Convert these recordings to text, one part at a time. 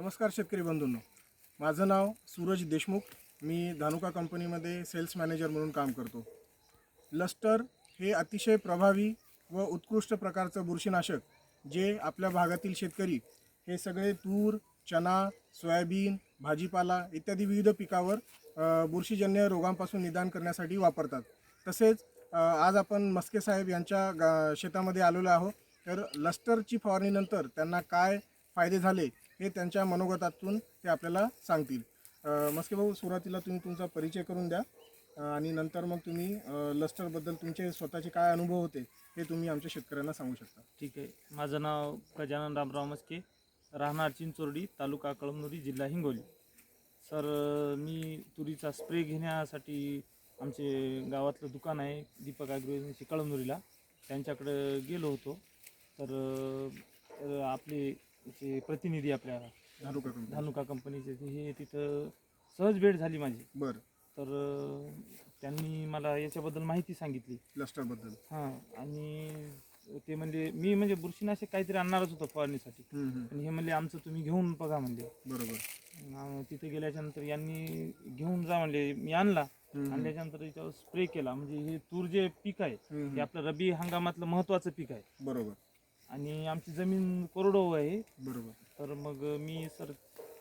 नमस्कार शेतकरी बंधूंनो, माझं नाव सूरज देशमुख. मी धानुका कंपनीमध्ये सेल्स मॅनेजर म्हणून काम करतो. लस्टर हे अतिशय प्रभावी व उत्कृष्ट प्रकारचं बुरशीनाशक जे आपल्या भागातील शेतकरी हे सगळे तूर, चना, सोयाबीन, भाजीपाला इत्यादी विविध पिकावर बुरशीजन्य रोगांपासून निदान करण्यासाठी वापरतात. तसेच आज आपण मस्के साहेब यांच्या शेतामध्ये आलेलो आहोत. तर लस्टरची फवारणीनंतर त्यांना काय फायदे झाले हे त्यांच्या मनोगतातून ते आपल्याला सांगतील. मस्के भाऊ, सुरुवातीला तुम्ही तुमचा परिचय करून द्या आणि नंतर मग तुम्ही लस्टरबद्दल तुमचे स्वतःचे काय अनुभव होते हे तुम्ही आमच्या शेतकऱ्यांना सांगू शकता. ठीक आहे. माझं नाव गजानन रामराव मस्के, राहणार चिंचोर्डी, तालुका कळमनुरी, जिल्हा हिंगोली. सर, मी तुरीचा स्प्रे घेण्यासाठी आमचे गावातलं दुकान आहे दीपक ॲग्रो एजन्सी कळमनुरीला, त्यांच्याकडे गेलो होतो. तर आपले जे प्रतिनिधी आपल्या धानुका कंपनीचे हे तिथं सहज भेट झाली माझी. बरं. तर त्यांनी मला याच्याबद्दल माहिती सांगितली लस्टरबद्दल. हां, आणि ते म्हणजे बुरशीनाशक काहीतरी आणणारच होतं फवारणीसाठी, पण हे म्हणले आमचं तुम्ही घेऊन बघा म्हणले. बरोबर. तिथे गेल्याच्यानंतर यांनी घेऊन जा म्हणले. मी आणल्याच्यानंतर याच्यावर स्प्रे केला. म्हणजे हे तूर जे पीक आहे हे आपलं रब्बी हंगामातलं महत्त्वाचं पीक आहे. बरोबर. आणि आमची जमीन कोरडवाहू आहे. बरोबर. तर मग मी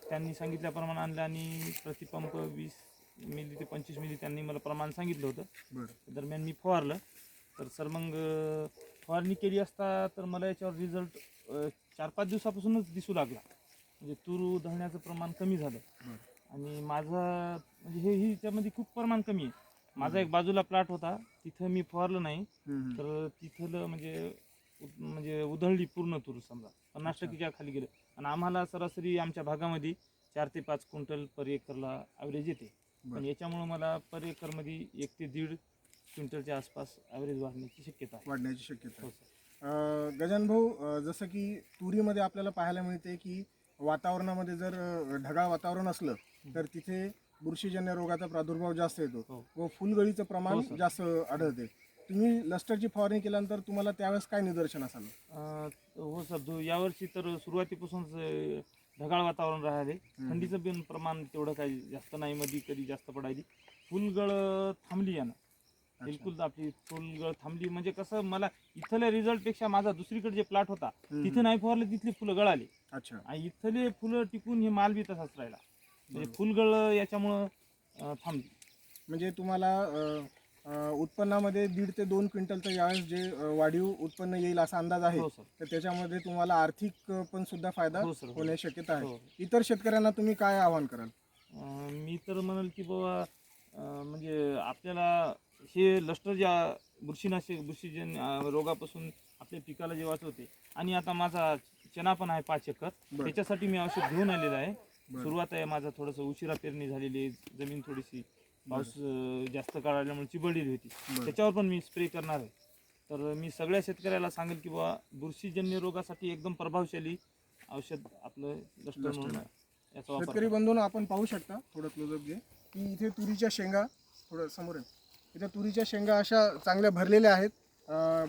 त्यांनी सांगितल्याप्रमाणे आणलं आणि प्रतिपंप 20 मिली ते 25 मिली त्यांनी मला प्रमाण सांगितलं होतं. बरं. दरम्यान मी फवारलं. तर सर, मग फवारणी केली असता तर मला याच्यावर रिझल्ट 4-5 दिवसापासूनच दिसू लागला. म्हणजे तूर उधळण्याचं प्रमाण कमी झालं. आणि माझं म्हणजे ह्याच्यामध्ये खूप प्रमाण कमी आहे. माझा एक बाजूला प्लॉट होता, तिथं मी फवारलं नाही. तर तिथलं म्हणजे उधळली पूर्ण तूर, समजा 50% खाली गेलं. आणि आम्हाला सरासरी आमच्या भागामध्ये 4 ते 5 क्विंटल पर एकरला ॲव्हरेज येते. पण याच्यामुळं मला पर एकरमध्ये 1 ते 1.5 क्विंटलच्या आसपास ॲव्हरेज वाढण्याची शक्यता आहे. हो सर. गजानन भाऊ, जसं की तुरीमध्ये आपल्याला पाहायला मिळते की वातावरणामध्ये जर ढगाळ वातावरण असलं तर तिथे बुरशीजन्य रोगाचा प्रादुर्भाव जास्त येतो व फुलगळीचं प्रमाण जास्त आढळते. तुम्ही लस्टरची फवारणी केल्यानंतर तुम्हाला त्यावेळेस काय निदर्शनास आलं? हो सर, यावर्षी तर सुरुवातीपासूनच ढगाळ वातावरण राहिले. थंडीचं पण प्रमाण तेवढं काही जास्त नाही, मध्ये कधी जास्त पडायली. फुलगळ थांबली यानं, बिलकुल आपली फुलगळ थांबली. म्हणजे कसं, मला इथल्या रिझल्टपेक्षा माझा दुसरीकडे जे प्लॉट होता तिथे नाही फवारले, तिथली फुलं गळाली. अच्छा. आणि इथले फुलं टिकून हे माल बी तसाच राहिला. म्हणजे फुलगळ याच्यामुळं थांबली. म्हणजे तुम्हाला उत्पन्नामध्ये 1.5 ते 2 क्विंटलचं यावेळेस जे वाढीव उत्पन्न येईल असा अंदाज आहे. तर त्याच्यामध्ये तुम्हाला आर्थिक पण सुद्धा फायदा होण्याची शक्यता आहे. इतर शेतकऱ्यांना तुम्ही काय आवाहन कराल? मी तर म्हणाल की बाबा, म्हणजे आपल्याला हे लस्टर ज्या बुरशीजन्य रोगापासून आपल्या पिकाला जे वाचवते. आणि आता माझा चना पण आहे 5 एकर, त्याच्यासाठी मी औषध घेऊन आलेलं आहे. सुरुवात आहे माझा, थोडंसं उशिरा पेरणी झालेली आहे, जमीन थोडीशी पाऊस जास्त काळ आल्यामुळे चिबडलेली होती. त्याच्यावर पण मी स्प्रे करणार आहे. तर मी सगळ्या शेतकऱ्याला सांगेल की बाबा, बुरशीजन्य रोगासाठी एकदम प्रभावशाली औषध आपलं लस्टर म्हणून याचा वापर. शेतकरी बंधूंनो, आपण पाहू शकता, थोडं क्लोजअप घे, की इथे तुरीच्या शेंगा, थोडं समोर आहे, इथे तुरीच्या शेंगा अशा चांगल्या भरलेल्या आहेत.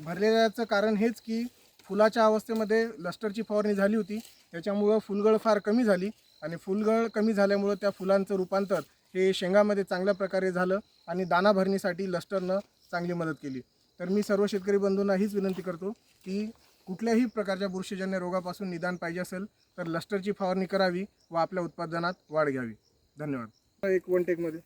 भरलेल्याचं कारण हेच की फुलाच्या अवस्थेमध्ये लस्टरची फवारणी झाली होती, त्याच्यामुळं फुलगळ फार कमी झाली. आणि फुलगळ कमी झाल्यामुळं त्या फुलांचं रूपांतर हे शेंगामध्ये चांगल्या प्रकारे झालं आणि दाना भरणीसाठी लस्टरनं चांगली मदत केली. तर मी सर्व शेतकरी बंधूंना हीच विनंती करतो की कुठल्याही प्रकारच्या बुरशीजन्य रोगापासून निदान पाहिजे असेल तर लस्टरची फवारणी करावी व आपल्या उत्पादनात वाढ घ्यावी. धन्यवाद. एक 1 टेकमध्ये